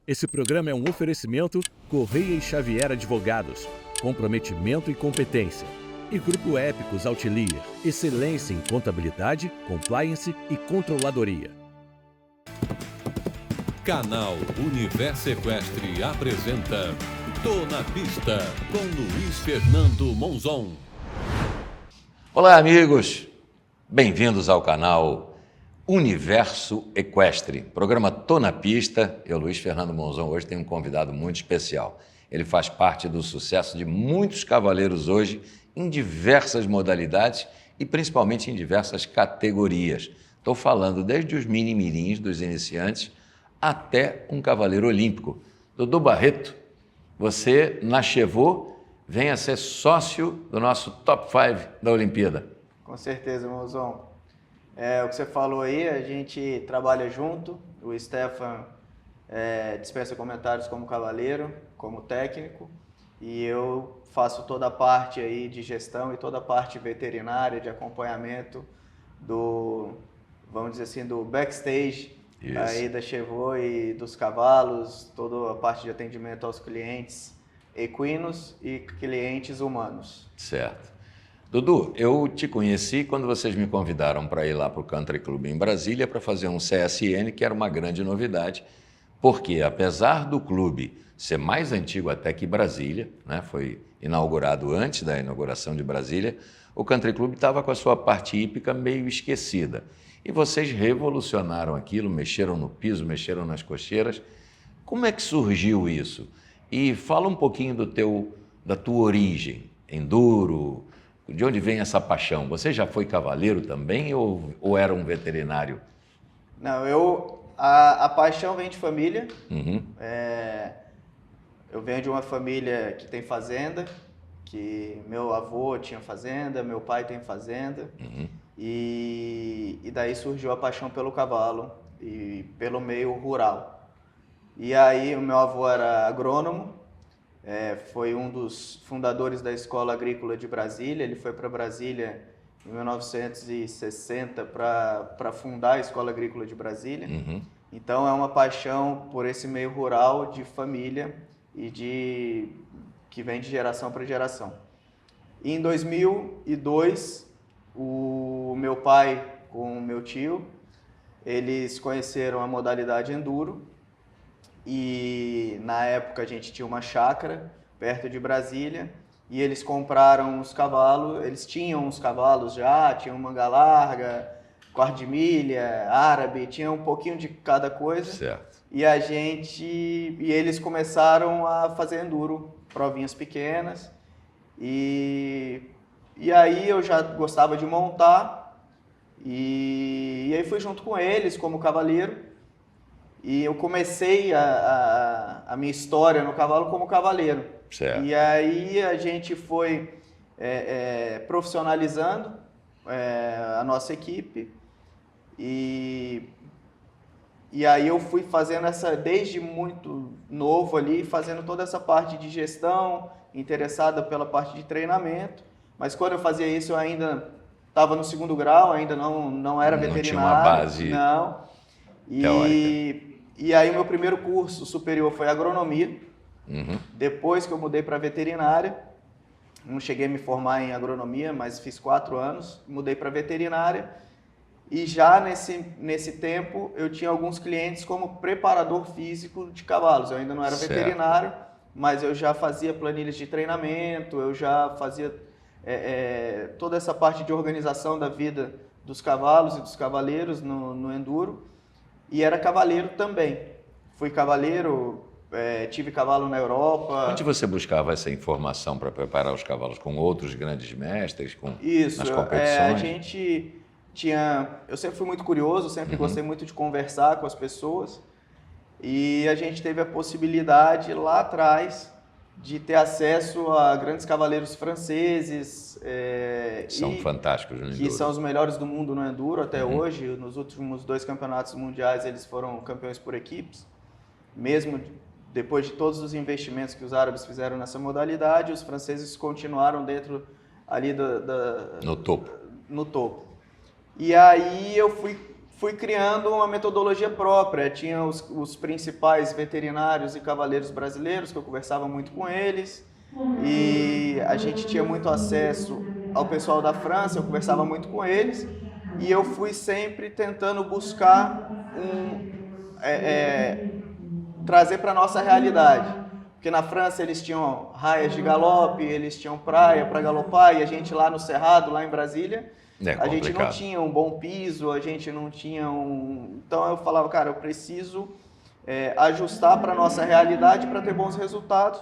Esse programa é um oferecimento Correia e Xavier Advogados, comprometimento e competência. E Grupo Épicos Outlier, excelência em contabilidade, compliance e controladoria. Canal Universo Equestre apresenta Tô na Pista, com Luiz Fernando Monzon. Olá, amigos! Bem-vindos ao canal Universo Equestre. Programa Tô na Pista. Eu, Luiz Fernando Monzon, hoje tenho um convidado muito especial. Ele faz parte do sucesso de muitos cavaleiros hoje, em diversas modalidades e principalmente em diversas categorias. Estou falando desde os mini-mirins, dos iniciantes, até um cavaleiro olímpico. Dudu Barreto, você na Chevaux vem a ser sócio do nosso Top 5 da Olimpíada. Com certeza, Monzon. O que você falou aí, a gente trabalha junto. O Stefan dispensa comentários como cavaleiro, como técnico, e eu faço toda a parte aí de gestão e toda a parte veterinária, de acompanhamento do, vamos dizer assim, do backstage. Isso. Aí da Chevaux e dos cavalos, toda a parte de atendimento aos clientes equinos e clientes humanos. Certo. Dudu, eu te conheci quando vocês me convidaram para ir lá para o Country Club em Brasília para fazer um CSN, que era uma grande novidade, porque apesar do clube ser mais antigo até que Brasília, né, foi inaugurado antes da inauguração de Brasília, o Country Club estava com a sua parte hípica meio esquecida. E vocês revolucionaram aquilo, mexeram no piso, mexeram nas cocheiras. Como é que surgiu isso? E fala um pouquinho da tua origem, enduro, de onde vem essa paixão? Você já foi cavaleiro também ou era um veterinário? Não, a paixão vem de família. Uhum. Eu venho de uma família que tem fazenda, que meu avô tinha fazenda, meu pai tem fazenda. Uhum. E daí surgiu a paixão pelo cavalo e pelo meio rural. E aí o meu avô era agrônomo, foi um dos fundadores da Escola Agrícola de Brasília. Ele foi para Brasília em 1960 para fundar a Escola Agrícola de Brasília. Uhum. Então é uma paixão por esse meio rural de família e que vem de geração para geração. E em 2002, o meu pai com o meu tio, eles conheceram a modalidade enduro. E na época a gente tinha uma chácara perto de Brasília e eles compraram os cavalos, eles tinham os cavalos já, tinham manga larga, quarto de milha, árabe, tinha um pouquinho de cada coisa. Certo. E eles começaram a fazer enduro, provinhas pequenas. E aí eu já gostava de montar e aí fui junto com eles como cavaleiro. E eu comecei a minha história no cavalo como cavaleiro. Certo. E aí a gente foi profissionalizando a nossa equipe. E aí eu fui fazendo desde muito novo ali, fazendo toda essa parte de gestão, interessada pela parte de treinamento. Mas quando eu fazia isso eu ainda estava no segundo grau, ainda não era veterinário. Não tinha uma base. Não. Teórica. E aí o meu primeiro curso superior foi agronomia. Uhum. Depois que eu mudei para veterinária, não cheguei a me formar em agronomia, mas fiz 4 anos, mudei para veterinária. E já nesse tempo eu tinha alguns clientes como preparador físico de cavalos. Eu ainda não era veterinário, mas eu já fazia planilhas de treinamento, eu já fazia toda essa parte de organização da vida dos cavalos e dos cavaleiros no enduro. E era cavaleiro também. Fui cavaleiro, tive cavalo na Europa. Onde você buscava essa informação para preparar os cavalos? Com outros grandes mestres? Isso, nas competições? A gente tinha... Eu sempre fui muito curioso, sempre gostei muito de conversar com as pessoas. E a gente teve a possibilidade lá atrás de ter acesso a grandes cavaleiros franceses. São fantásticos no enduro. Que são os melhores do mundo no enduro até hoje. Nos últimos 2 campeonatos mundiais eles foram campeões por equipes. Mesmo depois de todos os investimentos que os árabes fizeram nessa modalidade, os franceses continuaram dentro ali no topo. No topo. E aí eu fui fui criando uma metodologia própria. Tinha os principais veterinários e cavaleiros brasileiros, que eu conversava muito com eles, e a gente tinha muito acesso ao pessoal da França, eu conversava muito com eles, e eu fui sempre tentando buscar trazer para a nossa realidade. Porque na França eles tinham raias de galope, eles tinham praia para galopar, e a gente lá no Cerrado, lá em Brasília, a gente não tinha um bom piso, a gente não tinha um... Então eu falava, cara, eu preciso ajustar para a nossa realidade para ter bons resultados.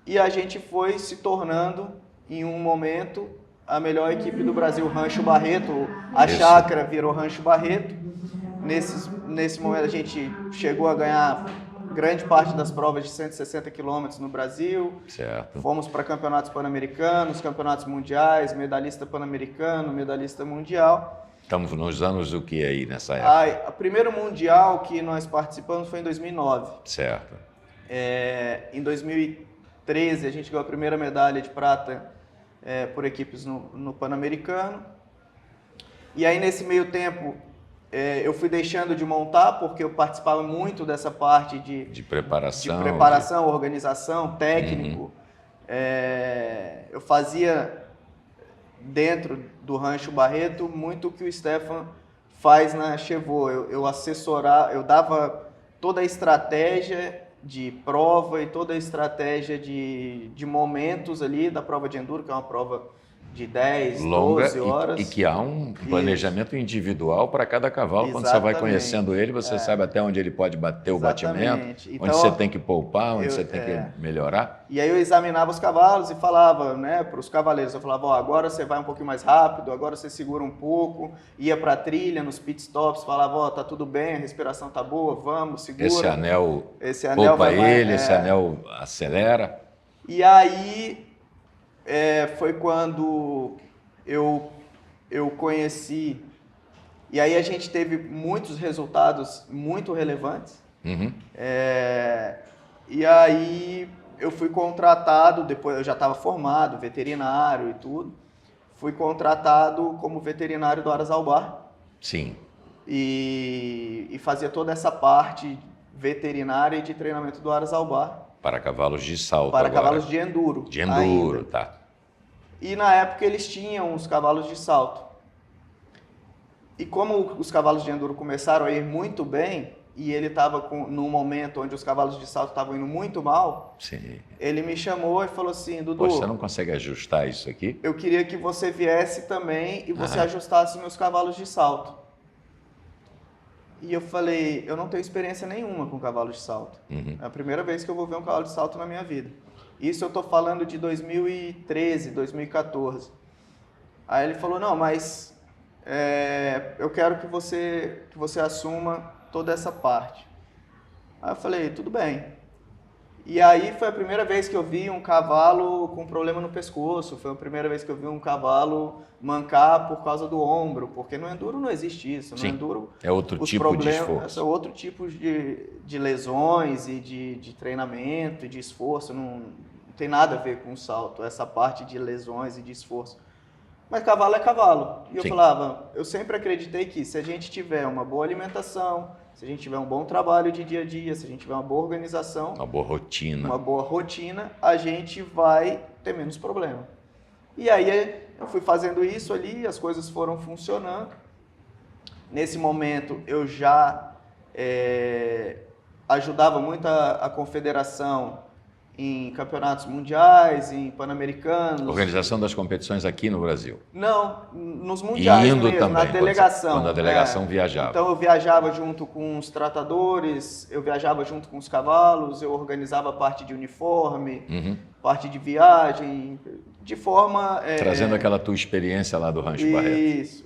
E a gente foi se tornando, em um momento, a melhor equipe do Brasil, Rancho Barreto. A chácara virou Rancho Barreto. Nesse momento a gente chegou a ganhar grande parte das provas de 160 quilômetros no Brasil. Certo. Fomos para campeonatos pan-americanos, campeonatos mundiais, medalhista pan-americano, medalhista mundial. Estamos nos anos do que aí nessa época? O primeiro mundial que nós participamos foi em 2009. Certo. Em 2013 a gente ganhou a primeira medalha de prata por equipes no Pan-Americano. E aí nesse meio tempo eu fui deixando de montar, porque eu participava muito dessa parte de preparação, organização, técnico. Eu fazia dentro do Rancho Barreto muito o que o Stefan faz na Chevaux. Eu dava toda a estratégia de prova e toda a estratégia de momentos ali da prova de enduro, que é uma prova de 10, longa, 12 horas. E que há um planejamento individual para cada cavalo. Quando você vai conhecendo ele, você sabe até onde ele pode bater o batimento, então, onde você tem que poupar, onde você tem que melhorar. E aí eu examinava os cavalos e falava, né, para os cavaleiros, eu falava, agora você vai um pouquinho mais rápido, agora você segura um pouco, ia para a trilha, nos pit stops, falava, tá tudo bem, a respiração tá boa, vamos, segura. Esse anel poupa ele, esse anel acelera. E aí foi quando eu conheci, e aí a gente teve muitos resultados muito relevantes. E aí eu fui contratado, depois eu já estava formado, veterinário e tudo, fui contratado como veterinário do Aras Albar. Sim. E fazia toda essa parte veterinária e de treinamento do Aras Albar. Para cavalos de salto Para agora. cavalos de enduro. De enduro, ainda. tá. E na época eles tinham os cavalos de salto. E como os cavalos de enduro começaram a ir muito bem, e ele estava num momento onde os cavalos de salto estavam indo muito mal, sim, ele me chamou e falou assim, Dudu... Poxa, você não consegue ajustar isso aqui? Eu queria que você viesse também e você ajustasse meus cavalos de salto. E eu falei, eu não tenho experiência nenhuma com cavalo de salto. É a primeira vez que eu vou ver um cavalo de salto na minha vida. Isso eu estou falando de 2013, 2014. Aí ele falou, não, mas eu quero que você assuma toda essa parte. Aí eu falei, tudo bem. E aí foi a primeira vez que eu vi um cavalo com problema no pescoço, foi a primeira vez que eu vi um cavalo mancar por causa do ombro, porque no enduro não existe isso. No enduro é outro tipo de esforço. São outro tipo de lesões e de treinamento e de esforço, não tem nada a ver com o salto, essa parte de lesões e de esforço. Mas cavalo é cavalo. E eu falava, eu sempre acreditei que se a gente tiver uma boa alimentação, se a gente tiver um bom trabalho de dia a dia, se a gente tiver uma boa organização, uma boa rotina, a gente vai ter menos problema. E aí eu fui fazendo isso ali, as coisas foram funcionando. Nesse momento eu já ajudava muito a confederação em campeonatos mundiais, em pan-americanos. Organização das competições aqui no Brasil? Não, nos mundiais e indo mesmo, também, na delegação. Quando a delegação viajava. Então eu viajava junto com os tratadores, eu viajava junto com os cavalos, eu organizava a parte de uniforme, parte de viagem, de forma... Trazendo aquela tua experiência lá do Rancho Barreto. Isso,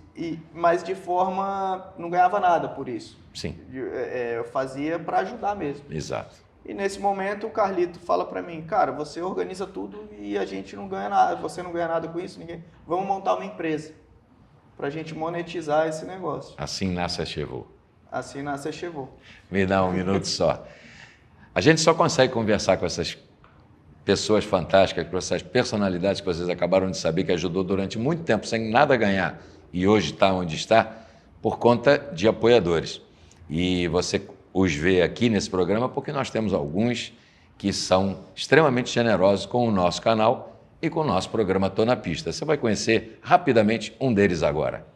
mas de forma... não ganhava nada por isso. Sim. Eu fazia para ajudar mesmo. Exato. E nesse momento o Carlito fala para mim, cara, você organiza tudo e a gente não ganha nada, você não ganha nada com isso, ninguém. Vamos montar uma empresa para a gente monetizar esse negócio. Assim nasce a Chevaux. Assim nasce a Chevaux. Me dá um minuto só. A gente só consegue conversar com essas pessoas fantásticas, com essas personalidades que vocês acabaram de saber que ajudou durante muito tempo sem nada ganhar e hoje está onde está, por conta de apoiadores. E você os vê aqui nesse programa porque nós temos alguns que são extremamente generosos com o nosso canal e com o nosso programa Tô na Pista. Você vai conhecer rapidamente um deles agora.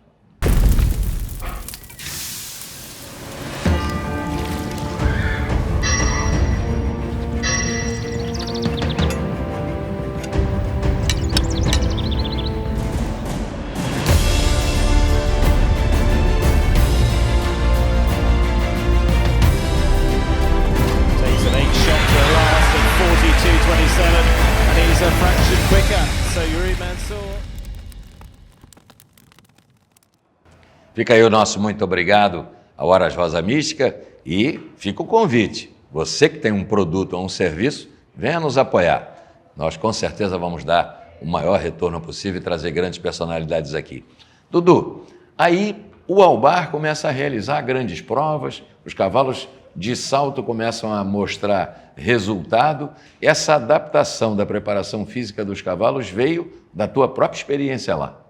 Fica aí o nosso muito obrigado ao Horas Rosa Mística e fica o convite. Você que tem um produto ou um serviço, venha nos apoiar. Nós com certeza vamos dar o maior retorno possível e trazer grandes personalidades aqui. Dudu, aí o Albar começa a realizar grandes provas, os cavalos de salto começam a mostrar resultado. Essa adaptação da preparação física dos cavalos veio da tua própria experiência lá.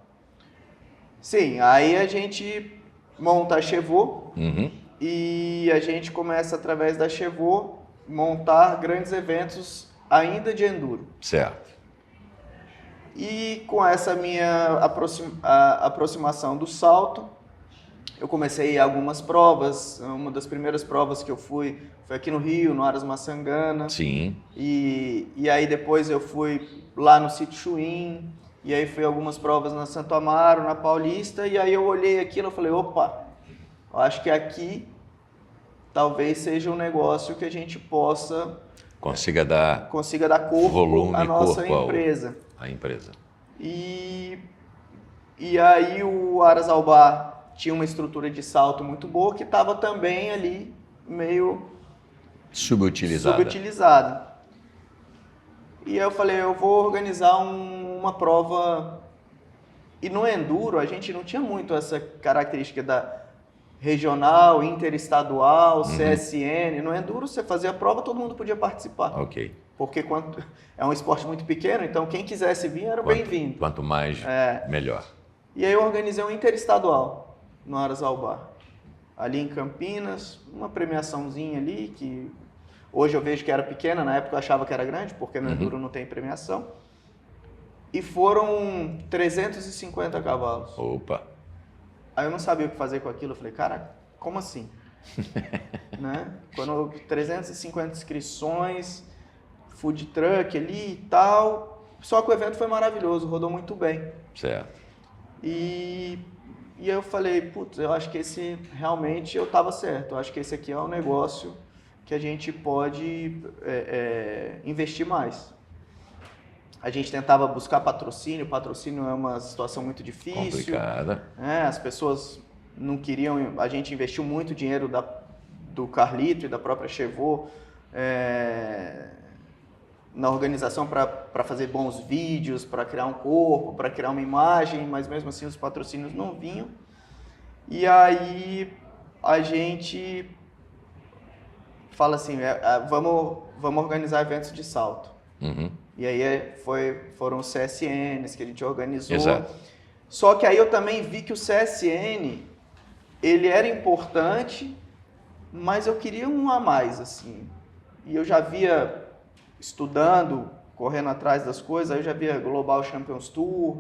Sim, aí a gente monta a Chevaux e a gente começa, através da Chevaux, montar grandes eventos ainda de enduro. Certo. E com essa minha aproximação do salto, eu comecei a ir a algumas provas. Uma das primeiras provas que eu fui foi aqui no Rio, no Aras Maçangana. Sim. E aí depois eu fui lá no Sítio Chuim. E aí fui algumas provas na Santo Amaro, na Paulista, e aí eu olhei aquilo e falei, opa, eu acho que aqui talvez seja um negócio que a gente consiga dar corpo volume, à nossa corpo empresa. A empresa. E aí o Aras Albar tinha uma estrutura de salto muito boa que estava também ali meio subutilizada. E aí eu falei, eu vou organizar uma prova. E no enduro a gente não tinha muito essa característica da regional, interestadual, CSN. No enduro você fazia a prova, todo mundo podia participar. Ok. Porque é um esporte muito pequeno, então quem quisesse vir era bem-vindo. Quanto mais, melhor. E aí eu organizei um interestadual no Aras Albar. Ali em Campinas, uma premiaçãozinha ali que... Hoje eu vejo que era pequena, na época eu achava que era grande, porque no enduro não tem premiação. E foram 350 cavalos. Opa! Aí eu não sabia o que fazer com aquilo, eu falei, cara, como assim? Né? 350 inscrições, food truck ali e tal. Só que o evento foi maravilhoso, rodou muito bem. Certo. E eu falei, putz, eu acho que esse realmente eu estava certo. Eu acho que esse aqui é um negócio que a gente pode investir mais. A gente tentava buscar patrocínio é uma situação muito difícil. Complicada. As pessoas não queriam, a gente investiu muito dinheiro do Carlito e da própria Chevaux na organização para fazer bons vídeos, para criar um corpo, para criar uma imagem, mas mesmo assim os patrocínios não vinham. E aí a gente fala assim, vamos organizar eventos de salto. E aí foram os CSNs que a gente organizou. Exato. Só que aí eu também vi que o CSN, ele era importante, mas eu queria um a mais, assim. E eu já via estudando, correndo atrás das coisas, aí eu já via Global Champions Tour,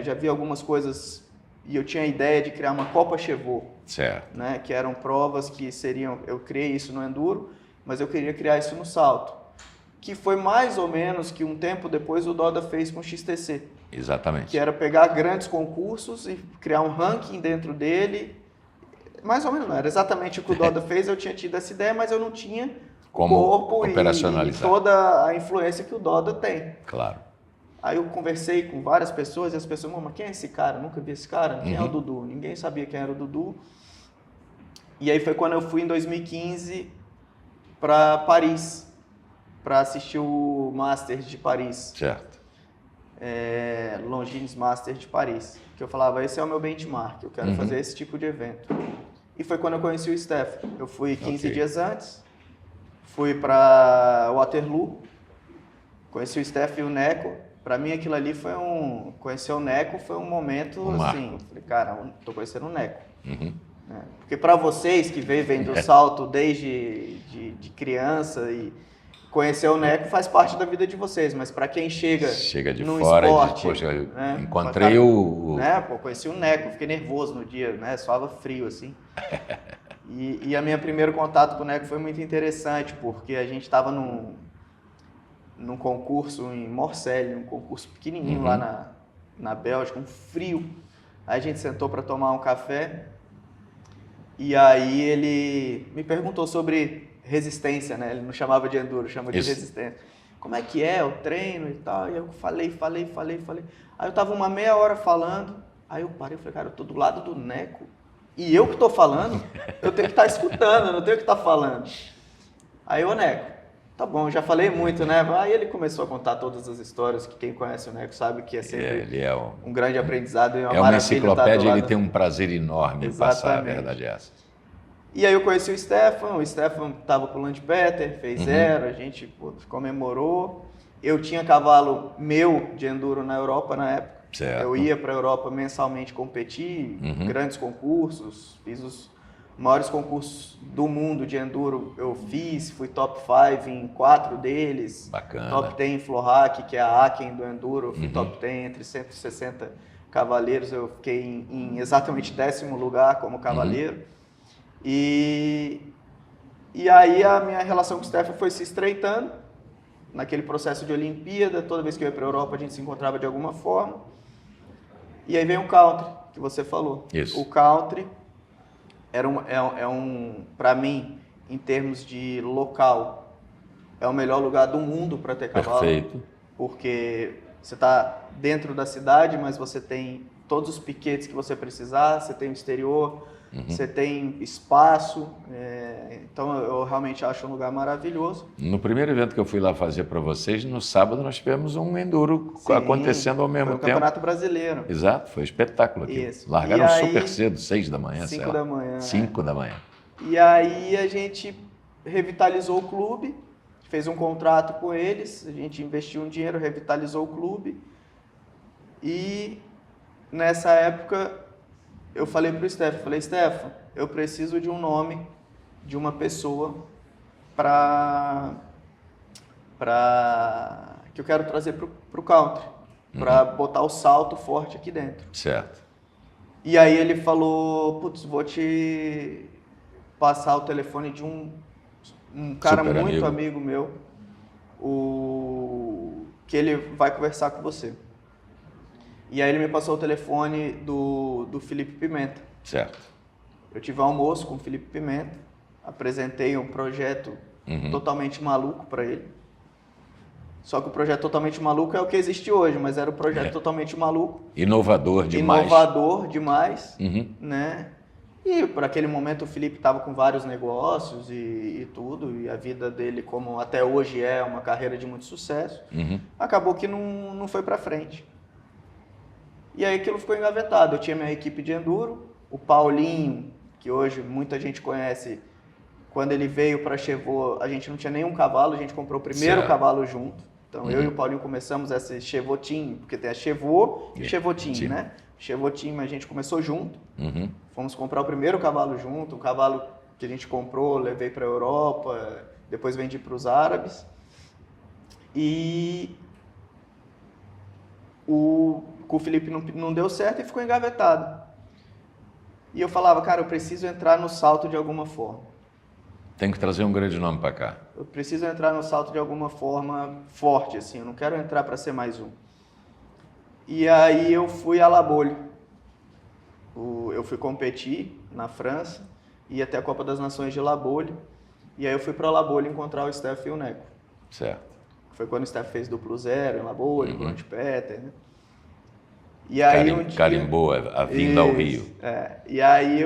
já via algumas coisas, e eu tinha a ideia de criar uma Copa Chevaux. Certo. Né, que eram provas que seriam... Eu criei isso no enduro, mas eu queria criar isso no salto. Que foi mais ou menos que um tempo depois o Doda fez com o XTC. Exatamente. Que era pegar grandes concursos e criar um ranking dentro dele. Mais ou menos, não era exatamente o que o Doda fez, eu tinha tido essa ideia, mas eu não tinha como corpo operacionalizar. E toda a influência que o Doda tem. Claro. Aí eu conversei com várias pessoas e as pessoas, mas quem é esse cara? Nunca vi esse cara. Quem é o Dudu? Ninguém sabia quem era o Dudu. E aí foi quando eu fui em 2015 para Paris, para assistir o Masters de Paris. Certo. Longines Masters de Paris. Que eu falava, esse é o meu benchmark, eu quero fazer esse tipo de evento. E foi quando eu conheci o Steph. Eu fui 15 dias antes, fui para Waterloo, conheci o Steph e o Neco. Para mim aquilo ali foi conhecer o Neco foi um momento assim, eu falei, cara, tô conhecendo o Neco. Uhum. Né? Porque para vocês que vivem do salto desde de criança e conhecer o Neco faz parte da vida de vocês, mas para quem chega de no fora esporte, e diz, poxa, eu né? encontrei Né? Pô, conheci o Neco, fiquei nervoso no dia, né? Suava frio assim. E a minha primeiro contato com o Neco foi muito interessante, porque a gente estava num concurso em Morcelles, um concurso pequenininho lá na Bélgica, um frio. Aí a gente sentou para tomar um café e aí ele me perguntou sobre resistência, né? Ele não chamava de enduro, chama de resistência. Como é que é o treino e tal? E eu falei. Aí eu tava uma meia hora falando, aí eu parei e falei, cara, eu tô do lado do Neco e eu que tô falando, eu tenho que estar escutando, eu não tenho que estar falando. Aí o Neco, tá bom, eu já falei muito, né? Aí ele começou a contar todas as histórias, que quem conhece o Neco sabe que é sempre um grande aprendizado e uma enciclopédia, ele tem um prazer enorme em passar, a verdade é essa. E aí eu conheci o Stefan estava com o Landpeter, fez 0, a gente comemorou. Eu tinha cavalo meu de enduro na Europa na época. Certo. Eu ia para a Europa mensalmente competir, grandes concursos, fiz os maiores concursos do mundo de enduro, eu fui top 5 em 4 deles. Bacana. Top 10 em Flohack, que é a Aken do enduro, fui top 10 entre 160 cavaleiros, eu fiquei em exatamente 10º lugar como cavaleiro. E aí a minha relação com o Stefan foi se estreitando naquele processo de Olimpíada. Toda vez que eu ia para a Europa a gente se encontrava de alguma forma. E aí veio o country, que você falou. Isso. O country para mim, em termos de local, é o melhor lugar do mundo para ter cavalo. Perfeito. Porque você está dentro da cidade, mas você tem todos os piquetes que você precisar, você tem o exterior, você tem espaço, então eu realmente acho um lugar maravilhoso. No primeiro evento que eu fui lá fazer para vocês, no sábado nós tivemos um enduro acontecendo ao mesmo tempo. Foi o Campeonato Brasileiro. Exato, foi espetáculo aqui. Isso. Largaram super cedo, 6 da manhã, 5 da manhã. 5 da manhã. E aí a gente revitalizou o clube, fez um contrato com eles, a gente investiu um dinheiro, revitalizou o clube. E nessa época eu falei para o Stefan, eu preciso de um nome, de uma pessoa que eu quero trazer para o country, para botar o salto forte aqui dentro. Certo. E aí ele falou, putz, vou te passar o telefone de um cara Super muito amigo meu, que ele vai conversar com você. E aí ele me passou o telefone do Felipe Pimenta. Certo. Eu tive um almoço com o Felipe Pimenta, apresentei um projeto totalmente maluco para ele. Só que o projeto totalmente maluco é o que existe hoje, mas era um projeto totalmente maluco. Inovador demais. Inovador demais, né? E por aquele momento o Felipe estava com vários negócios e tudo, e a vida dele, como até hoje é uma carreira de muito sucesso, acabou que não foi para frente. E aí aquilo ficou engavetado. Eu tinha minha equipe de enduro, o Paulinho, que hoje muita gente conhece, quando ele veio para a Chevaux, a gente não tinha nenhum cavalo, a gente comprou o primeiro cavalo junto. Então eu e o Paulinho começamos esse Chevaux Team, porque tem a Chevaux e o Chevaux Team, né? Chevaux Team a gente começou junto, fomos comprar o primeiro cavalo junto, um cavalo que a gente comprou, levei para a Europa, depois vendi para os árabes. E com o Felipe não deu certo e ficou engavetado. E eu falava, cara, eu preciso entrar no salto de alguma forma. Tem que trazer um grande nome para cá. Eu preciso entrar no salto de alguma forma forte, assim, eu não quero entrar para ser mais um. E aí eu fui a La Baule. Eu fui competir na França, ia até a Copa das Nações de La Baule, e aí eu fui para La Baule encontrar o Steph e o Neco. Certo. Foi quando o Steph fez duplo zero em La Baule, com o Landpeter, né? E aí carimbou a vinda ao Rio. E aí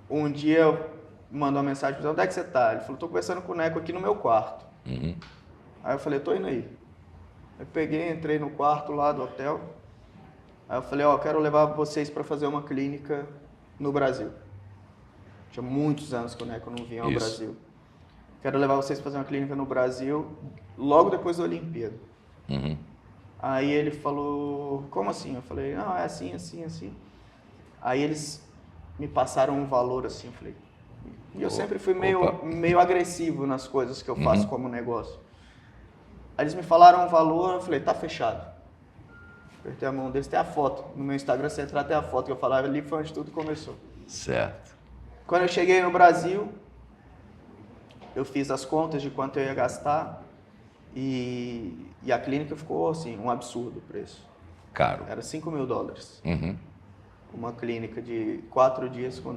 um dia mandou uma mensagem para ele, onde é que você tá? Ele falou, tô conversando com o Neco aqui no meu quarto. Aí eu falei, tô indo aí. Eu peguei, entrei no quarto lá do hotel. Aí eu falei, quero levar vocês para fazer uma clínica no Brasil. Tinha muitos anos que o Neco não vinha ao Brasil. Quero levar vocês para fazer uma clínica no Brasil, logo depois da Olimpíada. Aí ele falou, como assim? Eu falei, não, é assim, assim, assim. Aí eles me passaram um valor assim, falei... E eu sempre fui meio agressivo nas coisas que eu faço como negócio. Aí eles me falaram um valor, eu falei, tá fechado. Apertei a mão deles, tem a foto. No meu Instagram, se entrar, tem a foto que eu falava, ali foi onde tudo começou. Certo. Quando eu cheguei no Brasil, eu fiz as contas de quanto eu ia gastar e a clínica ficou assim, um absurdo o preço. Caro. Era $5 mil. Uhum. Uma clínica de 4 dias com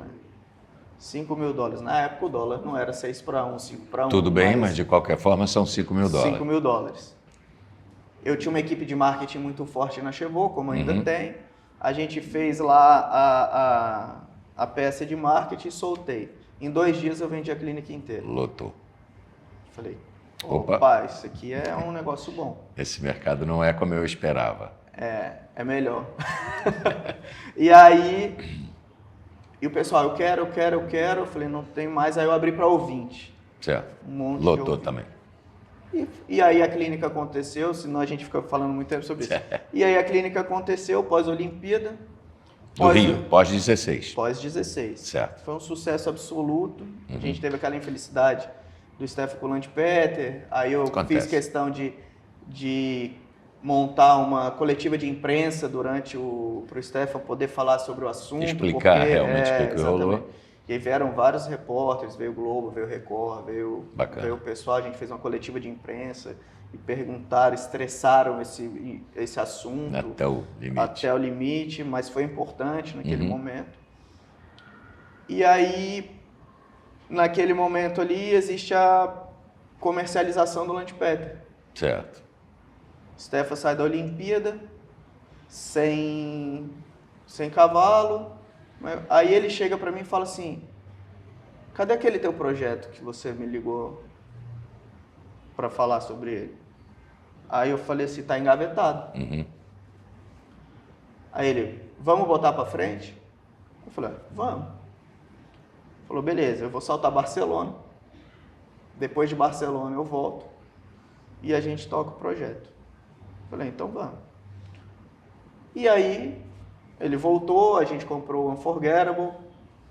$5 mil. Na época o dólar não era 6-1, 5-1. Tudo bem, mas de qualquer forma são $5 mil. $5 mil. Eu tinha uma equipe de marketing muito forte na Chevaux, como ainda tem. A gente fez lá a peça de marketing e soltei. Em 2 dias eu vendi a clínica inteira. Lotou. Falei, Opa, opa, isso aqui é um negócio bom. esse mercado não é como eu esperava. É melhor. E aí, e o pessoal, eu quero. Eu falei, não tem mais. Aí eu abri para ouvinte. Certo. Um monte de Lotou ouvinte. também. E aí a clínica aconteceu, senão a gente fica falando muito tempo sobre isso. E aí a clínica aconteceu pós-Olimpíada. Do Rio, pós-16. Pós-16. Certo. Foi um sucesso absoluto. A gente teve aquela infelicidade do Stefan Kulant-Peter. Aí eu fiz questão de montar uma coletiva de imprensa durante para o Stefan poder falar sobre o assunto. Explicar realmente o que rolou. E aí vieram vários repórteres, veio o Globo, veio o Record, veio o pessoal, a gente fez uma coletiva de imprensa e perguntaram, estressaram esse assunto. Até o limite. Até o limite, mas foi importante naquele momento. E aí, naquele momento ali, existe a comercialização do Land-Peter. Certo. Stefan sai da Olimpíada, sem cavalo. Aí ele chega para mim e fala assim, cadê aquele teu projeto que você me ligou para falar sobre ele? Aí eu falei assim, tá engavetado. Aí ele, vamos botar para frente? Eu falei, vamos. Falou, beleza, eu vou saltar Barcelona. Depois de Barcelona eu volto e a gente toca o projeto. Eu falei, então vamos. E aí ele voltou, a gente comprou o Unforgettable,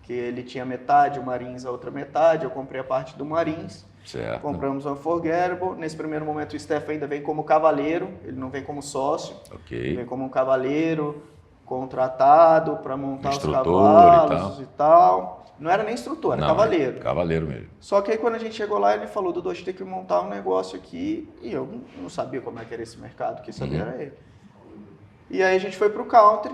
que ele tinha metade, o Marins a outra metade, eu comprei a parte do Marins. Certo. Compramos o Unforgettable. Nesse primeiro momento o Stefan ainda vem como cavaleiro, ele não vem como sócio. Ele vem como um cavaleiro contratado para montar os cavalos e tal. Não era nem instrutor, era cavaleiro. Cavaleiro mesmo. Só que aí quando a gente chegou lá, ele falou, Dudu, a gente tem que montar um negócio aqui. E eu não sabia como é que era esse mercado, quem sabia era ele. E aí a gente foi pro country.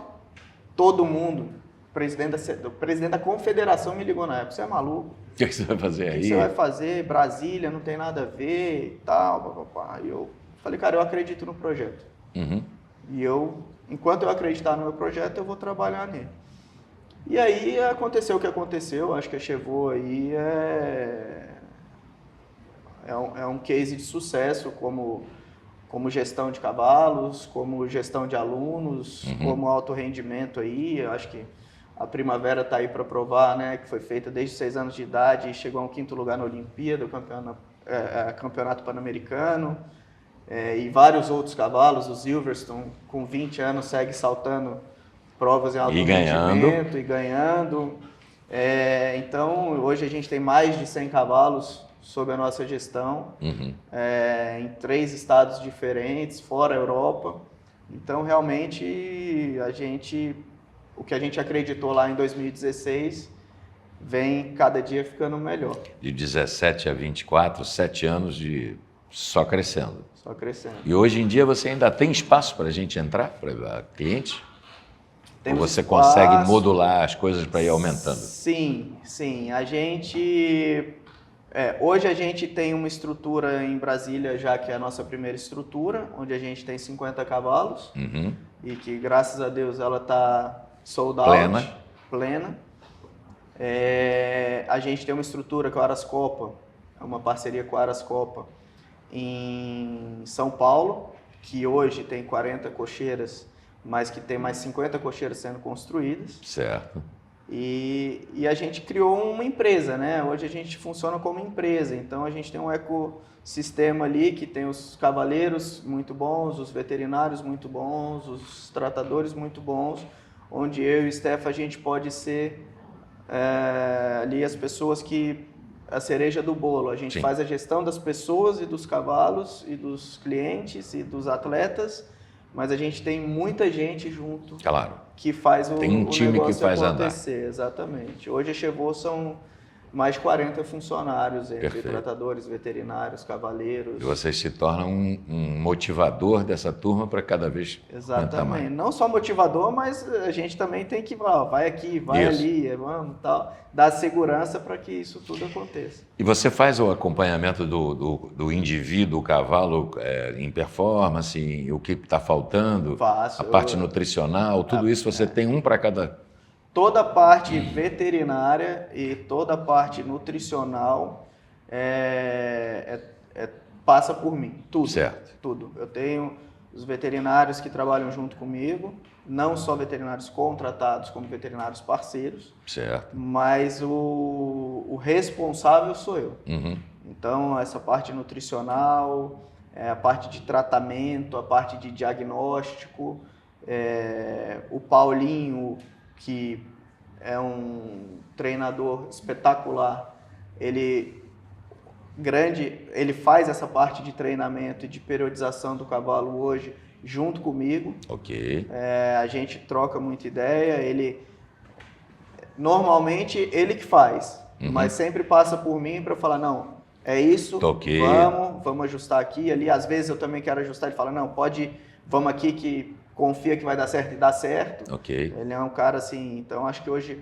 Todo mundo, o presidente da confederação me ligou na época, você é maluco? O que você vai fazer aí? O que você vai fazer? Brasília não tem nada a ver e tal, papapá. E eu falei, cara, eu acredito no projeto. E enquanto eu acreditar no meu projeto, eu vou trabalhar nele. E aí aconteceu o que aconteceu, acho que a Chevaux aí é um case de sucesso como gestão de cavalos, como gestão de alunos, como alto rendimento aí. Eu acho que a Primavera está aí para provar, né, que foi feita desde 6 anos de idade e chegou a um 5º lugar na Olimpíada, campeonato pan-americano, e vários outros cavalos. O Silverstone, com 20 anos, segue saltando provas em alto rendimento e ganhando. Então, hoje a gente tem mais de 100 cavalos sob a nossa gestão, em 3 estados diferentes, fora a Europa. Então, realmente, o que a gente acreditou lá em 2016 vem cada dia ficando melhor. De 17 a 24, 7 anos de só crescendo. Só crescendo. E hoje em dia você ainda tem espaço para a gente entrar, para clientes? Ou você consegue modular as coisas para ir aumentando? Sim. Hoje a gente tem uma estrutura em Brasília, já que é a nossa primeira estrutura, onde a gente tem 50 cavalos e que, graças a Deus, ela está sold out, plena. A gente tem uma estrutura com a Arascopa, é uma parceria com a Arascopa, em São Paulo, que hoje tem 40 cocheiras, mas que tem mais 50 cocheiras sendo construídas. Certo. E a gente criou uma empresa, né? Hoje a gente funciona como empresa, então a gente tem um ecossistema ali que tem os cavaleiros muito bons, os veterinários muito bons, os tratadores muito bons, onde eu e o Steph a gente pode ser ali as pessoas que a cereja do bolo. A gente faz a gestão das pessoas e dos cavalos e dos clientes e dos atletas, mas a gente tem muita gente junto que faz o time negócio que faz acontecer. andar. Exatamente. Hoje a Chevaux são mais de 40 funcionários, entre tratadores, veterinários, cavaleiros. E vocês se tornam um motivador dessa turma para cada vez aumentar mais. Não só motivador, mas a gente também tem que, vai aqui, vai ali, vamos, tal, dar segurança para que isso tudo aconteça. E você faz o acompanhamento do indivíduo, o cavalo, em performance, o que está faltando, Faço. A parte nutricional, tudo isso você tem um para cada... Toda a parte veterinária e toda a parte nutricional passa por mim, tudo. Certo. Tudo. Eu tenho os veterinários que trabalham junto comigo, não só veterinários contratados, como veterinários parceiros. Certo. Mas o responsável sou eu. Uhum. Então, essa parte nutricional, a parte de tratamento, a parte de diagnóstico, o Paulinho, que é um treinador espetacular, ele faz essa parte de treinamento e de periodização do cavalo hoje junto comigo. Ok. A gente troca muita ideia, normalmente ele que faz, mas sempre passa por mim para eu falar, não, é isso, vamos ajustar aqui e ali. Às vezes eu também quero ajustar, ele fala, não, vamos aqui que confia que vai dar certo e dá certo. Ok. Ele é um cara assim, então acho que hoje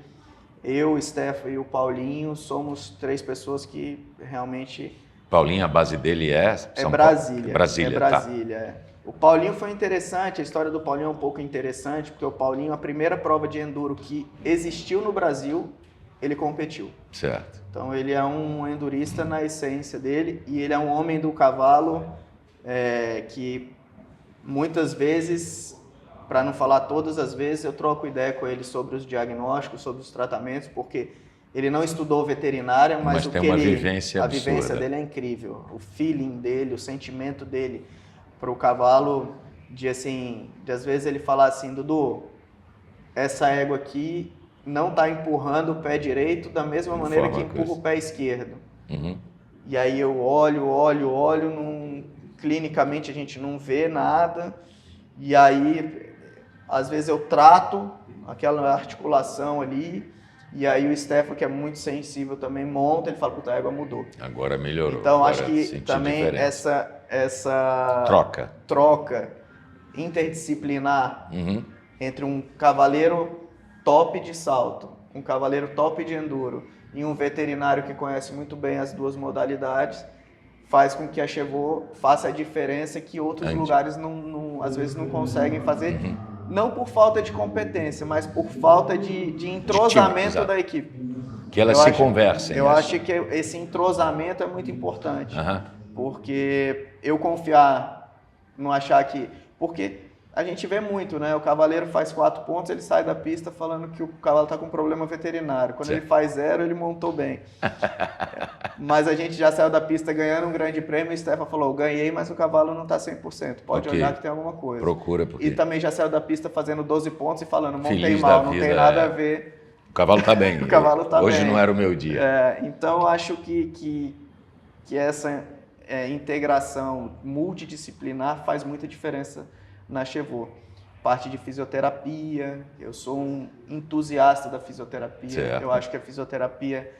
eu, o Steph e o Paulinho somos 3 pessoas que realmente... Paulinho, a base dele é Brasília. Brasília. O Paulinho foi interessante, a história do Paulinho é um pouco interessante, porque o Paulinho, a primeira prova de enduro que existiu no Brasil, ele competiu. Certo. Então ele é um endurista na essência dele e ele é um homem do cavalo que muitas vezes, para não falar todas as vezes, eu troco ideia com ele sobre os diagnósticos, sobre os tratamentos, porque ele não estudou veterinária, mas tem uma vivência absurda. A vivência dele é incrível. O feeling dele, o sentimento dele para o cavalo, às vezes ele falar assim, Dudu, essa égua aqui não está empurrando o pé direito da mesma maneira que empurra o pé esquerdo. Uhum. E aí eu olho, clinicamente a gente não vê nada, e aí às vezes eu trato aquela articulação ali, e aí o Stefan, que é muito sensível, também monta, ele fala, puta, a égua mudou. Agora melhorou. Então acho que também essa troca interdisciplinar entre um cavaleiro top de salto, um cavaleiro top de enduro e um veterinário que conhece muito bem as duas modalidades, faz com que a Chevaux faça a diferença que outros lugares às vezes não conseguem fazer, não por falta de competência, mas por falta de entrosamento da equipe. Que elas se conversem. Eu acho que esse entrosamento é muito importante, porque eu confiar, não achar que... Porque a gente vê muito, né? O cavaleiro faz 4 pontos, ele sai da pista falando que o cavalo está com problema veterinário. Quando ele faz 0, ele montou bem. Mas a gente já saiu da pista ganhando um grande prêmio e o Stefan falou, ganhei, mas o cavalo não está 100%. Pode olhar que tem alguma coisa. Procura. E também já saiu da pista fazendo 12 pontos e falando, montei mal, não tem nada a ver. O cavalo está bem. O cavalo está bem. Hoje não era o meu dia. Então, acho que essa integração multidisciplinar faz muita diferença na Chevaux. Parte de fisioterapia, eu sou um entusiasta da fisioterapia. Certo. Eu acho que a fisioterapia,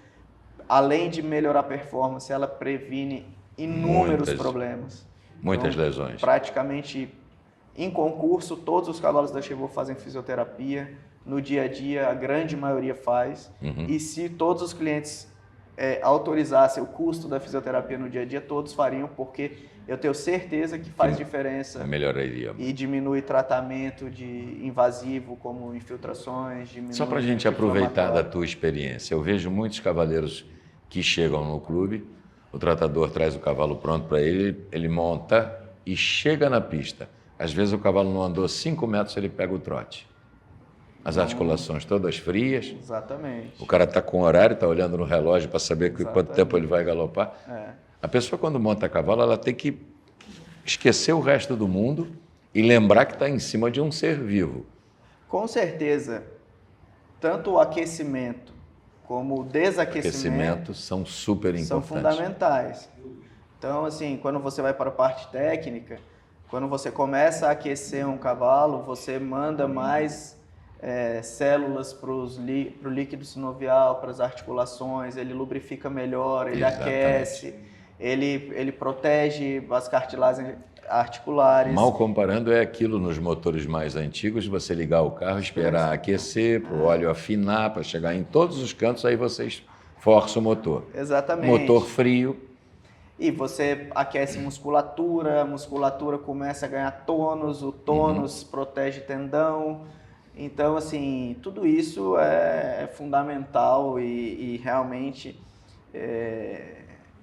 além de melhorar a performance, ela previne inúmeros problemas. Muitas lesões. Praticamente, em concurso, todos os cavalos da Chevaux fazem fisioterapia. No dia a dia, a grande maioria faz. E se todos os clientes autorizassem o custo da fisioterapia no dia a dia, todos fariam, porque eu tenho certeza que faz diferença. Melhoraria. E diminui tratamento de invasivo, como infiltrações. Só para a gente aproveitar da tua experiência, eu vejo muitos cavaleiros que chegam no clube, o tratador traz o cavalo pronto para ele, ele monta e chega na pista. Às vezes o cavalo não andou 5 metros, ele pega o trote. As articulações todas frias. Exatamente. O cara está com horário, está olhando no relógio para saber quanto tempo ele vai galopar. A pessoa, quando monta a cavalo, ela tem que esquecer o resto do mundo e lembrar que está em cima de um ser vivo. Com certeza, tanto o aquecimento como o desaquecimento São super importantes. são fundamentais. Então, assim, quando você vai para a parte técnica, quando você começa a aquecer um cavalo, você manda mais células para o líquido sinovial, para as articulações, ele lubrifica melhor, ele aquece, ele protege as cartilagens articulares. Mal comparando, é aquilo nos motores mais antigos, você ligar o carro, esperar aquecer, para o óleo afinar, para chegar em todos os cantos, aí vocês forçam o motor. Exatamente. Motor frio. E você aquece musculatura, a musculatura começa a ganhar tônus, o tônus protege tendão. Então, assim, tudo isso é fundamental e realmente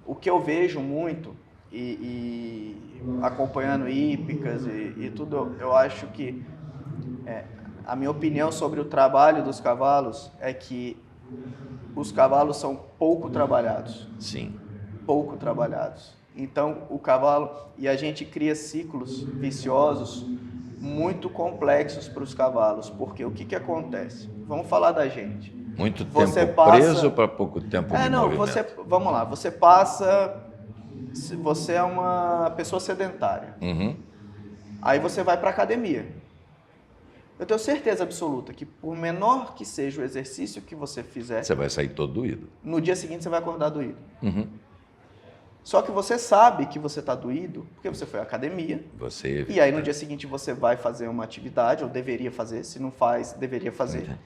o que eu vejo muito e acompanhando hípicas e tudo, eu acho que a minha opinião sobre o trabalho dos cavalos é que os cavalos são pouco trabalhados. Sim. Pouco trabalhados. Então, o cavalo... E a gente cria ciclos viciosos muito complexos para os cavalos. Porque o que acontece? Vamos falar da gente. Muito Você tempo passa... preso para pouco tempo de movimento. Vamos lá. Você passa... Você é uma pessoa sedentária. Aí você vai para a academia. Eu tenho certeza absoluta que por menor que seja o exercício que você fizer... Você vai sair todo doído. No dia seguinte você vai acordar doído. Só que você sabe que você está doído porque você foi à academia. E aí no dia seguinte você vai fazer uma atividade, ou deveria fazer, se não faz, deveria fazer,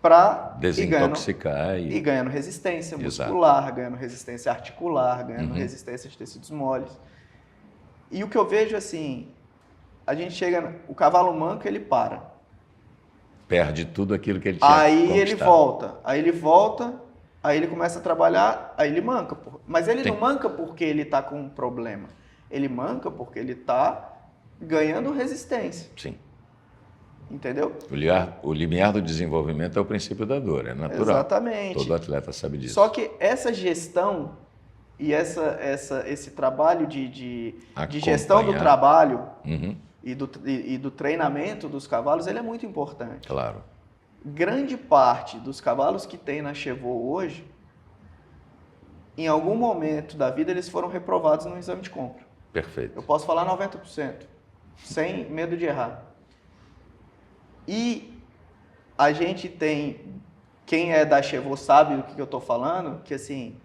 para desintoxicar e ganhando resistência muscular, ganhando resistência articular, ganhando resistência de tecidos moles. E o que eu vejo assim, a gente chega, o cavalo manco, ele para. Perde tudo aquilo que ele tinha conquistado. Aí ele volta, aí ele começa a trabalhar, aí ele manca. Mas ele não manca porque ele está com um problema. Ele manca porque ele está ganhando resistência. Sim. Entendeu? O limiar do desenvolvimento é o princípio da dor, é natural. Exatamente. Todo atleta sabe disso. Só que essa gestão e esse trabalho de gestão do trabalho e do treinamento dos cavalos, ele é muito importante. Claro. Grande parte dos cavalos que tem na Chevaux hoje, em algum momento da vida, eles foram reprovados no exame de compra. Perfeito. Eu posso falar 90%, sem medo de errar. E a gente tem, quem é da Chevaux sabe do que eu estou falando, que assim,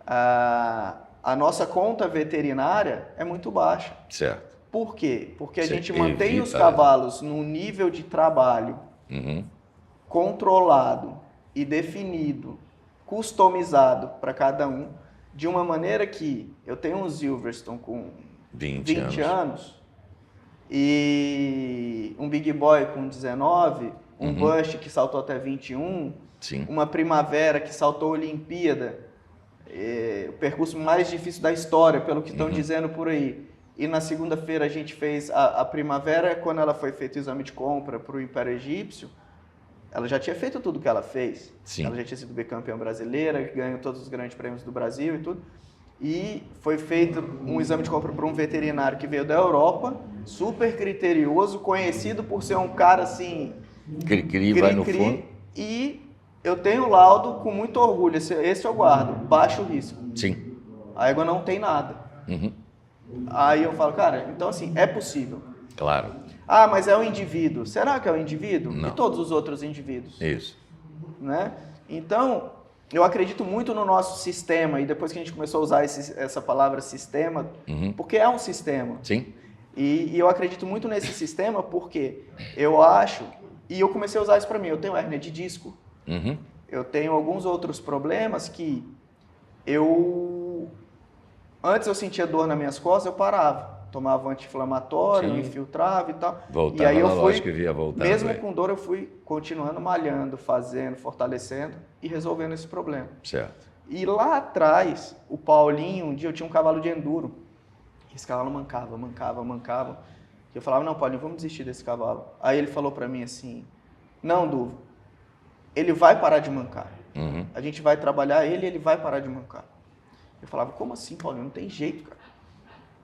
a nossa conta veterinária é muito baixa. Certo. Por quê? Porque a gente mantém os cavalos num nível de trabalho controlado e definido, customizado para cada um, de uma maneira que eu tenho um Silverstone com 20 anos e um Big Boy com 19, um Bush que saltou até 21, uma Primavera que saltou a Olimpíada, o percurso mais difícil da história, pelo que estão dizendo por aí. E na segunda-feira a gente fez a Primavera, quando ela foi feito o exame de compra para o Império Egípcio, ela já tinha feito tudo o que ela fez. Sim. Ela já tinha sido bicampeã brasileira, ganhou todos os grandes prêmios do Brasil e tudo. E foi feito um exame de compra para um veterinário que veio da Europa, super criterioso, conhecido por ser um cara assim... Cri-cri, vai no fundo. E eu tenho o laudo com muito orgulho, esse eu guardo, baixo risco. Sim. A égua não tem nada. Aí eu falo, cara, então assim, é possível. Claro. Ah, mas é o indivíduo. Será que é o indivíduo? Não. E todos os outros indivíduos? Isso. Né? Então, eu acredito muito no nosso sistema, e depois que a gente começou a usar essa palavra sistema, porque é um sistema. Sim. E eu acredito muito nesse sistema porque eu acho, e eu comecei a usar isso para mim, eu tenho hérnia de disco, eu tenho alguns outros problemas que antes eu sentia dor nas minhas costas, eu parava. Tomava anti-inflamatório, me infiltrava e tal. Voltava e aí eu fui, lógico que via voltando. mesmo com dor, eu fui continuando malhando, fazendo, fortalecendo e resolvendo esse problema. Certo. E lá atrás, o Paulinho, um dia eu tinha um cavalo de enduro. Esse cavalo mancava. E eu falava, não, Paulinho, vamos desistir desse cavalo. Aí ele falou pra mim assim, não, Duvo, ele vai parar de mancar. A gente vai trabalhar ele vai parar de mancar. Eu falava, como assim, Paulinho? Não tem jeito, cara.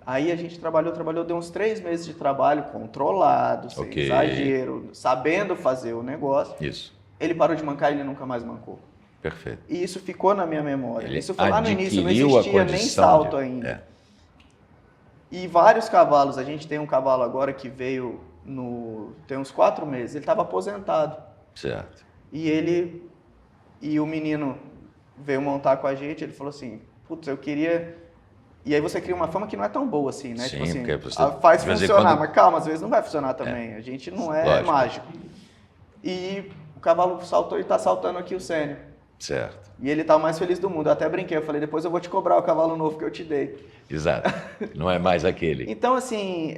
Aí a gente trabalhou, deu uns 3 meses de trabalho controlado, sem exagero, sabendo fazer o negócio. Isso. Ele parou de mancar e ele nunca mais mancou. Perfeito. E isso ficou na minha memória. Ele isso foi lá no início, não adquiriu a existia nem condição salto de- ainda. é. E vários cavalos, a gente tem um cavalo agora que veio tem uns 4 meses, ele estava aposentado. Certo. E o menino veio montar com a gente, ele falou assim, putz, eu queria... E aí você cria uma fama que não é tão boa assim, né? Sim, tipo assim, porque você- faz de vez em funcionar, quando- mas calma, às vezes não vai funcionar também. A gente não é Lógico. mágico. E o cavalo saltou e tá saltando aqui o sênior. Certo. E ele tá o mais feliz do mundo. Eu até brinquei, eu falei, depois eu vou te cobrar o cavalo novo que eu te dei. Exato. Não é mais aquele. Então, assim,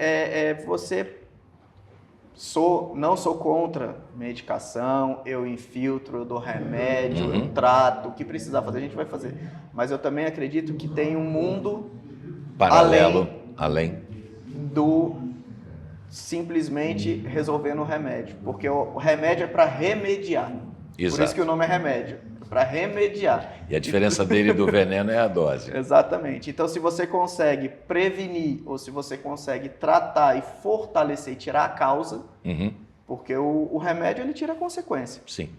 não sou contra medicação, eu infiltro, eu dou remédio, eu trato, o que precisar fazer a gente vai fazer. Mas eu também acredito que tem um mundo Paralelo, além. do simplesmente resolvendo o remédio. Porque o remédio é para remediar. Por Exato. isso que o nome é remédio. É para remediar. E a diferença dele do veneno é a dose. Exatamente. Então, se você consegue prevenir ou se você consegue tratar e fortalecer e tirar a causa, Uhum. porque o remédio ele tira a consequência, Sim.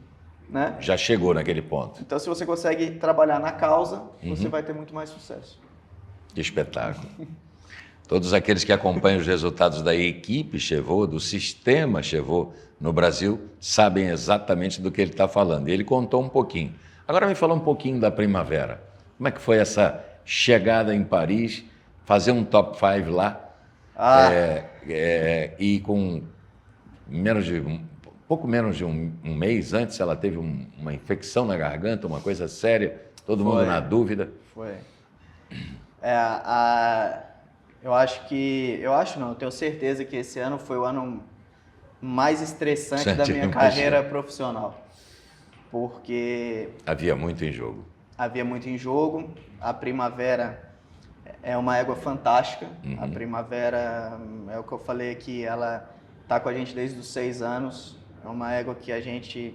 né? Já chegou naquele ponto. Então, se você consegue trabalhar na causa, Uhum. você vai ter muito mais sucesso. Que espetáculo. Todos aqueles que acompanham os resultados da equipe Chevaux, do sistema Chevaux no Brasil, sabem exatamente do que ele está falando. E ele contou um pouquinho. Agora me fala um pouquinho da Primavera. Como é que foi essa chegada em Paris, fazer um top 5 lá, e com pouco menos de um mês antes, ela teve uma infecção na garganta, uma coisa séria, todo mundo na dúvida. Foi. Eu tenho certeza que esse ano foi o ano mais estressante da minha carreira profissional. Porque havia muito em jogo. A Primavera é uma égua fantástica. Uhum. A Primavera, é o que eu falei aqui, ela está com a gente desde os 6 anos. É uma égua que a gente,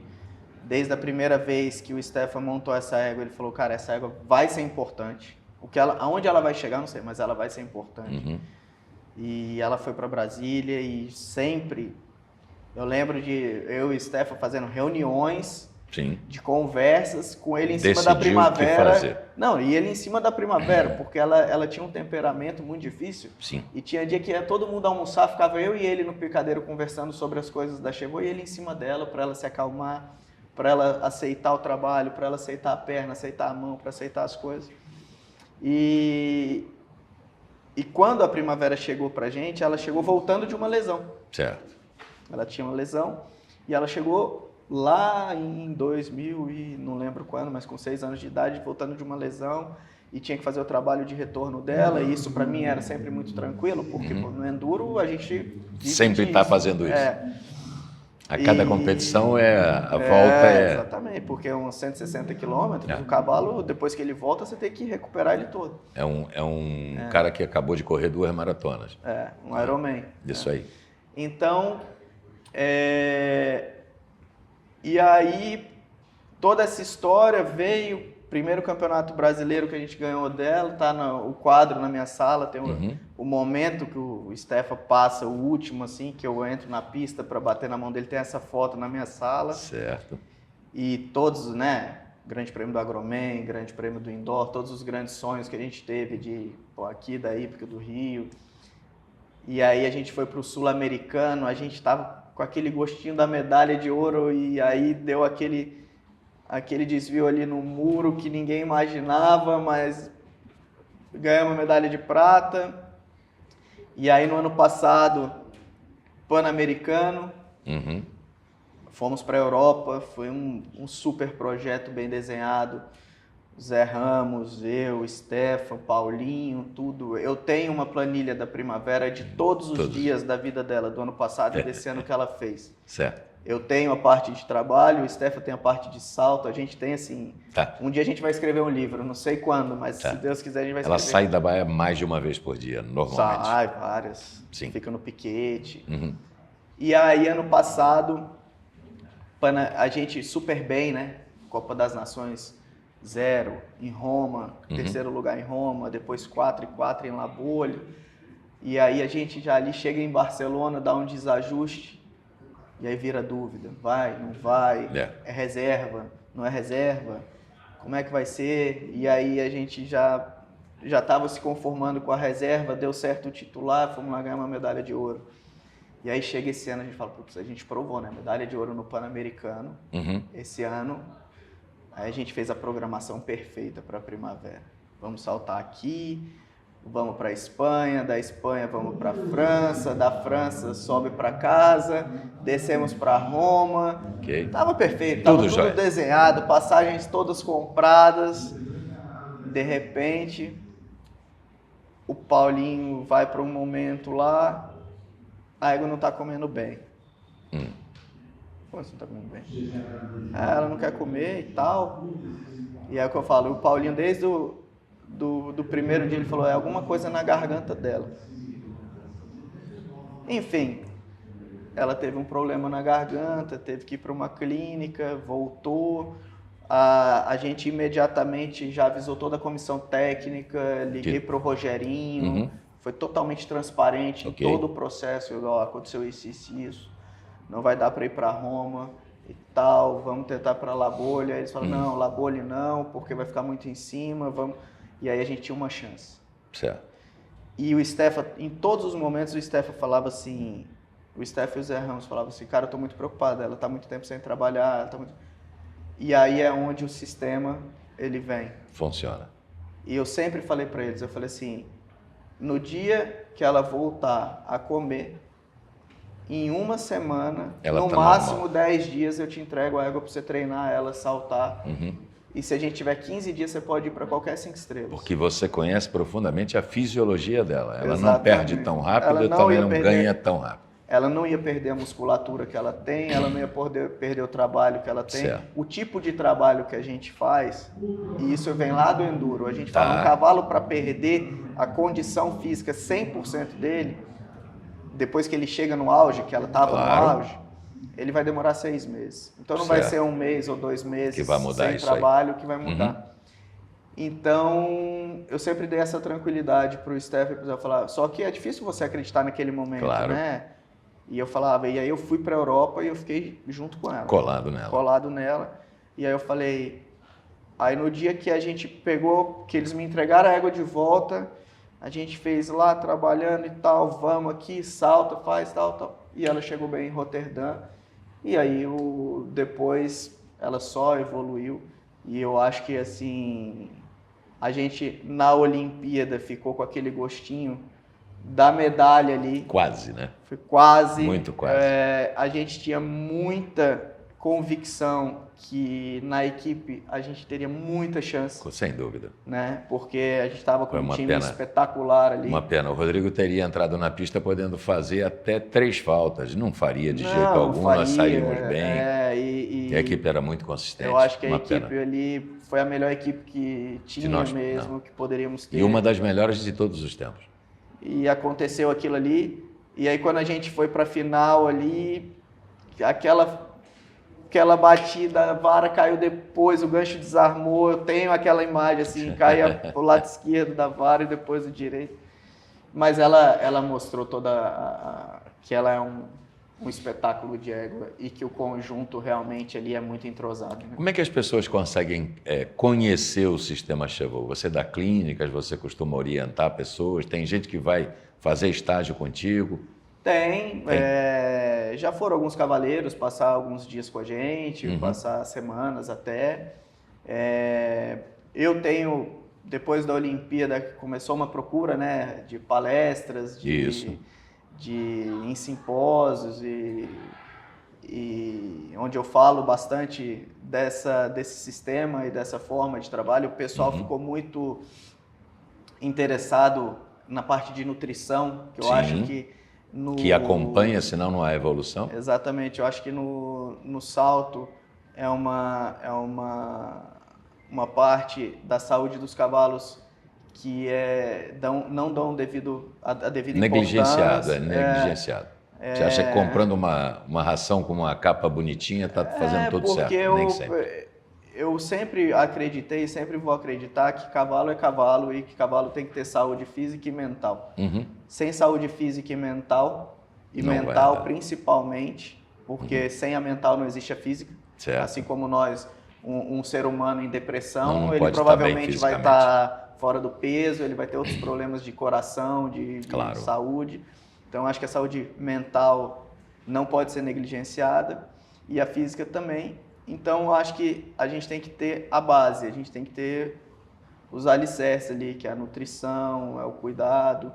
desde a primeira vez que o Stefan montou essa égua, ele falou, cara, essa égua vai ser importante. Aonde ela vai chegar, não sei, mas ela vai ser importante. Uhum. E ela foi para Brasília e sempre... Eu lembro de eu e o Stefan fazendo reuniões... Sim. De conversas com ele em Decidiu cima da Primavera. o que fazer. Não, e ele em cima da Primavera, porque ela tinha um temperamento muito difícil. Sim. E tinha dia que ia todo mundo almoçar, ficava eu e ele no picadeiro conversando sobre as coisas da Chevaux e ele em cima dela para ela se acalmar, para ela aceitar o trabalho, para ela aceitar a perna, aceitar a mão, para aceitar as coisas. E quando a Primavera chegou pra gente, ela chegou voltando de uma lesão. Certo. Ela tinha uma lesão e ela chegou lá em 2000 e não lembro quando, mas com 6 anos de idade, voltando de uma lesão e tinha que fazer o trabalho de retorno dela e isso para mim era sempre muito tranquilo, porque no enduro a gente sempre está fazendo isso. A cada E- competição a volta é... Exatamente, porque é uns 160 quilômetros, o cavalo, depois que ele volta, você tem que recuperar ele todo. É um cara que acabou de correr 2 maratonas. Um Ironman. Isso aí. Então, e aí, toda essa história veio, primeiro campeonato brasileiro que a gente ganhou dela, tá o quadro na minha sala, tem o momento que o Stefan passa, o último, assim, que eu entro na pista para bater na mão dele, tem essa foto na minha sala. Certo. E todos, né, Grande Prêmio do Agroman, Grande Prêmio do Indoor, todos os grandes sonhos que a gente teve aqui da Hípica do Rio. E aí a gente foi para o Sul-Americano, a gente tava com aquele gostinho da medalha de ouro e aí deu aquele desvio ali no muro que ninguém imaginava, mas ganhamos a medalha de prata. E aí no ano passado, Pan-Americano, fomos para a Europa, foi um super projeto bem desenhado. Zé Ramos, eu, Stefan, Paulinho, tudo. Eu tenho uma planilha da Primavera de todos os dias da vida dela, do ano passado e desse ano que ela fez. Certo. Eu tenho a parte de trabalho, o Stefan tem a parte de salto, a gente tem assim... Tá. Um dia a gente vai escrever um livro, não sei quando, mas se Deus quiser a gente vai escrever. Ela sai da baia mais de uma vez por dia, normalmente. Sai, várias. Sim. Fica no piquete. Uhum. E aí, ano passado, a gente super bem, né? Copa das Nações 0 em Roma, terceiro lugar em Roma, depois 4 e 4 em La Bolle. E aí a gente já ali chega em Barcelona, dá um desajuste, e aí vira dúvida, vai, não vai, é reserva, não é reserva, como é que vai ser? E aí a gente já estava se conformando com a reserva, deu certo o titular, fomos lá ganhar uma medalha de ouro. E aí chega esse ano, a gente fala, putz, a gente provou, né? Medalha de ouro no Pan-Americano, esse ano. Aí a gente fez a programação perfeita para a primavera. Vamos saltar aqui, vamos para a Espanha, da Espanha vamos para a França, da França sobe para casa, descemos para Roma. Tava perfeito, tava tudo desenhado, passagens todas compradas. De repente, o Paulinho vai para um momento lá, a égua não está comendo bem. Como assim não está comendo bem? Ela não quer comer e tal. E é o que eu falo, o Paulinho desde do primeiro dia ele falou, é alguma coisa na garganta dela. Enfim, ela teve um problema na garganta, teve que ir para uma clínica, voltou. A gente imediatamente já avisou toda a comissão técnica, liguei para o Rogerinho, foi totalmente transparente em todo o processo, aconteceu isso, não vai dar para ir para Roma e tal, vamos tentar para La Bolha. Eles falaram, não, La Bolha não, porque vai ficar muito em cima, vamos... E aí a gente tinha uma chance. Certo. E o Stefan, em todos os momentos, o Stefan falava assim, o Stefan e o Zé Ramos falavam assim, cara, eu tô muito preocupado, ela tá muito tempo sem trabalhar, ela tá muito... E aí é onde o sistema, ele vem. Funciona. E eu sempre falei para eles, eu falei assim, no dia que ela voltar a comer, em uma semana, ela no máximo normal. 10 dias, eu te entrego a égua para você treinar ela, saltar. E se a gente tiver 15 dias, você pode ir para qualquer 5 estrelas. Porque você conhece profundamente a fisiologia dela. Ela não perde tão rápido e também não ganha tão rápido. Ela não ia perder a musculatura que ela tem, ela não ia perder o trabalho que ela tem. Certo. O tipo de trabalho que a gente faz, e isso vem lá do enduro, a gente fala, um cavalo para perder a condição física 100% dele, depois que ele chega no auge, que ela estava no auge, ele vai demorar 6 meses. Então não vai ser 1 mês ou 2 meses que vai mudar sem trabalho que vai mudar. Então, eu sempre dei essa tranquilidade para o Stefan, para falar, só que é difícil você acreditar naquele momento, né? E eu falava, e aí eu fui para a Europa e eu fiquei junto com ela. Colado nela. E aí eu falei, aí no dia que a gente pegou, que eles me entregaram a égua de volta, a gente fez lá trabalhando e tal, vamos aqui, salta, faz tal. E ela chegou bem em Roterdã. E aí depois ela só evoluiu. E eu acho que assim, a gente na Olimpíada ficou com aquele gostinho da medalha ali. Quase, né? Foi quase. Muito quase. A gente tinha muita convicção que na equipe a gente teria muita chance. Sem dúvida. Né? Porque a gente estava com um time espetacular ali. Uma pena. O Rodrigo teria entrado na pista podendo fazer até 3 faltas. Não faria de jeito algum, nós saímos bem. E a equipe era muito consistente. Eu acho que a equipe ali foi a melhor equipe que tinha mesmo, que poderíamos ter. E uma das melhores de todos os tempos. E aconteceu aquilo ali, e aí quando a gente foi para a final ali, aquela batida, a vara caiu depois, o gancho desarmou, eu tenho aquela imagem assim, caia pro lado esquerdo da vara e depois o direito. Mas ela mostrou que ela é um espetáculo de égua e que o conjunto realmente ali é muito entrosado. Né? Como é que as pessoas conseguem conhecer o sistema Chevaux? Você dá clínicas, você costuma orientar pessoas, tem gente que vai fazer estágio contigo? Tem. Já foram alguns cavaleiros passar alguns dias com a gente, passar semanas até. Eu tenho, depois da Olimpíada, começou uma procura, né, de palestras, em simpósios e onde eu falo bastante desse sistema e dessa forma de trabalho. O pessoal ficou muito interessado na parte de nutrição, que eu acho que que acompanha, senão não há evolução. Exatamente, eu acho que no salto é uma parte da saúde dos cavalos que não dão a devida importância. Negligenciado. Você acha que comprando uma ração com uma capa bonitinha está fazendo tudo certo? Nem sempre. eu sempre acreditei e sempre vou acreditar que cavalo é cavalo e que cavalo tem que ter saúde física e mental. Sem saúde física e mental principalmente, porque sem a mental não existe a física. Certo. Assim como nós, um ser humano em depressão, Não ele pode provavelmente estar bem vai estar fora do peso, ele vai ter outros problemas de coração, de Claro. saúde. Então, acho que a saúde mental não pode ser negligenciada e a física também. Então, acho que a gente tem que ter a base, a gente tem que ter os alicerces ali, que é a nutrição, é o cuidado,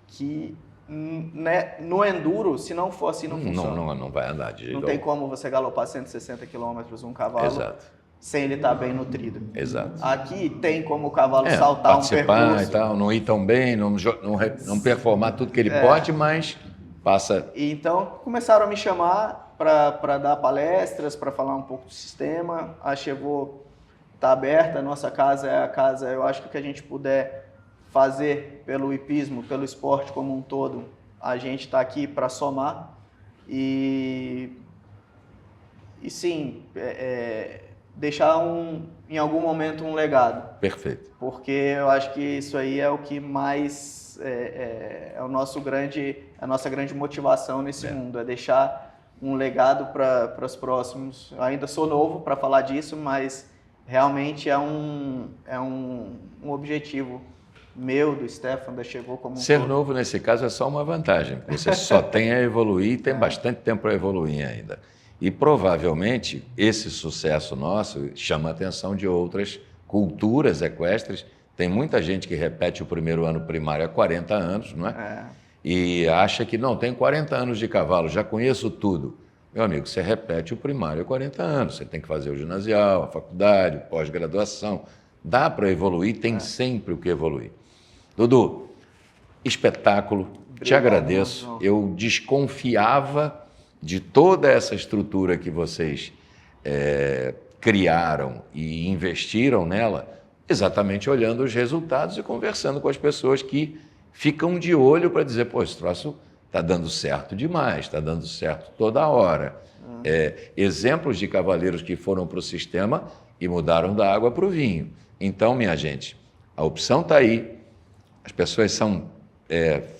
que né, no enduro, se não for assim, não funciona. Não vai andar de jeito Não tem algum. como você galopar 160 km um cavalo Exato. sem ele estar bem nutrido. Exato. Aqui tem como o cavalo saltar um participar percurso. e tal, não ir tão bem, não performar tudo que ele pode, mas passa... E então começaram a me chamar para dar palestras, para falar um pouco do sistema. A Chevaux está aberta, a nossa casa é a casa, eu acho que o que a gente puder fazer pelo hipismo, pelo esporte como um todo, a gente está aqui para somar e sim, deixar em algum momento um legado. Perfeito. Porque eu acho que isso aí é o que mais é a nossa grande motivação nesse mundo, é deixar um legado para os próximos. Eu ainda sou novo para falar disso, mas realmente é um objetivo meu, do Stefan, da Chevaux como um Ser todo. novo nesse caso é só uma vantagem, porque você só tem a evoluir e tem bastante tempo para evoluir ainda. E provavelmente esse sucesso nosso chama a atenção de outras culturas equestres. Tem muita gente que repete o primeiro ano primário há 40 anos, não é? E acha que não, tem 40 anos de cavalo, já conheço tudo. Meu amigo, você repete o primário há 40 anos, você tem que fazer o ginasial, a faculdade, o pós-graduação. Dá para evoluir, tem sempre o que evoluir. Dudu, espetáculo, te agradeço. João. Eu desconfiava de toda essa estrutura que vocês criaram e investiram nela, exatamente olhando os resultados e conversando com as pessoas que ficam de olho para dizer, pô, esse troço está dando certo demais, está dando certo toda hora. Exemplos de cavaleiros que foram para o sistema e mudaram da água para o vinho. Então, minha gente, a opção está aí, as pessoas são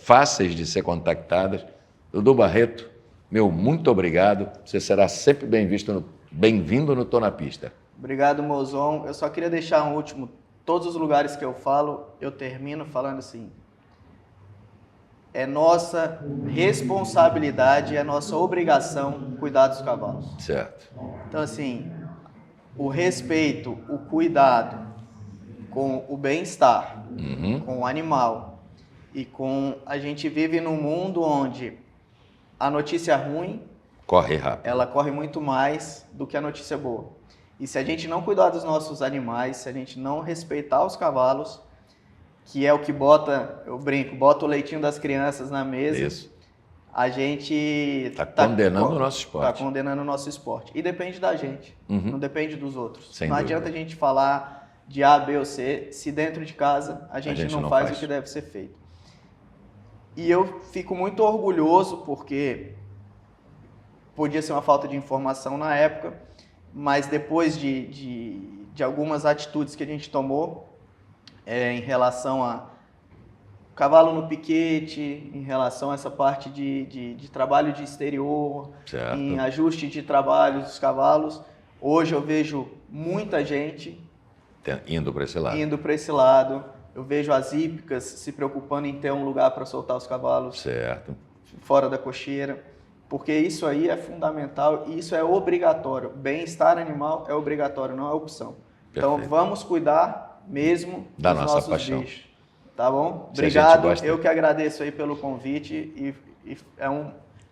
fáceis de ser contactadas. Dudu Barreto, meu muito obrigado, você será sempre bem-vindo no Tô na Pista. Obrigado, Mozon. Eu só queria deixar um último, todos os lugares que eu falo, eu termino falando assim, é nossa responsabilidade, é nossa obrigação cuidar dos cavalos. Certo. Então, assim, o respeito, o cuidado com o bem-estar, com o animal e com... A gente vive num mundo onde a notícia ruim, Corre rápido. ela corre muito mais do que a notícia boa. E se a gente não cuidar dos nossos animais, se a gente não respeitar os cavalos, que é o que bota, eu brinco, bota o leitinho das crianças na mesa, Isso. a gente Está condenando o nosso esporte. Está condenando o nosso esporte. E depende da gente, não depende dos outros. Sem não dúvida. adianta a gente falar de A, B ou C, se dentro de casa a gente não faz o que deve ser feito. E eu fico muito orgulhoso porque podia ser uma falta de informação na época, mas depois de algumas atitudes que a gente tomou em relação a cavalo no piquete, em relação a essa parte de trabalho de exterior, Certo. em ajuste de trabalho dos cavalos, hoje eu vejo muita gente Indo para esse lado. indo para esse lado. Eu vejo as hípicas se preocupando em ter um lugar para soltar os cavalos Certo. fora da cocheira, porque isso aí é fundamental e isso é obrigatório. Bem-estar animal é obrigatório, não é opção. Então Perfeito. vamos cuidar mesmo Da dos nossa nossos paixão. bichos. Tá bom? Se a gente Obrigado. gosta- Eu que agradeço aí pelo convite e é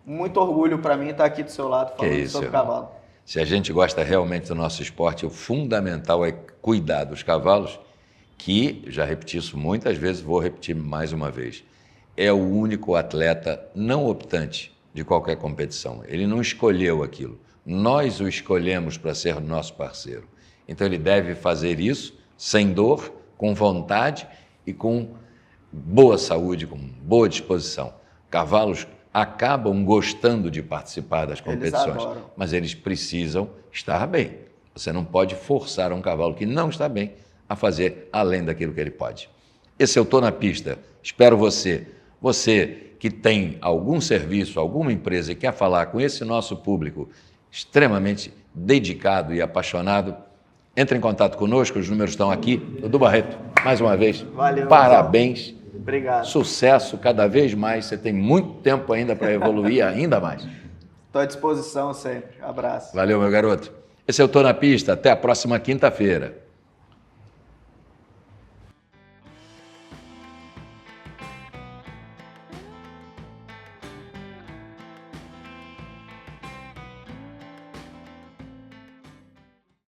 muito orgulho para mim estar aqui do seu lado falando isso, sobre irmão. cavalo. Se a gente gosta realmente do nosso esporte, o fundamental é cuidar dos cavalos, que, já repeti isso muitas vezes, vou repetir mais uma vez, é o único atleta não optante de qualquer competição. Ele não escolheu aquilo. Nós o escolhemos para ser nosso parceiro. Então ele deve fazer isso sem dor, com vontade e com boa saúde, com boa disposição. Cavalos acabam gostando de participar das competições, adoram. mas eles precisam estar bem. Você não pode forçar um cavalo que não está bem a fazer além daquilo que ele pode. Esse eu estou na pista. Espero você. Você que tem algum serviço, alguma empresa e quer falar com esse nosso público extremamente dedicado e apaixonado, entre em contato conosco, os números estão aqui. Dudu Barreto, mais uma vez, Valeu, parabéns. Obrigado. Sucesso cada vez mais. Você tem muito tempo ainda para evoluir ainda mais. Estou à disposição sempre. Abraço. Valeu, meu garoto. Esse eu estou na pista. Até a próxima quinta-feira.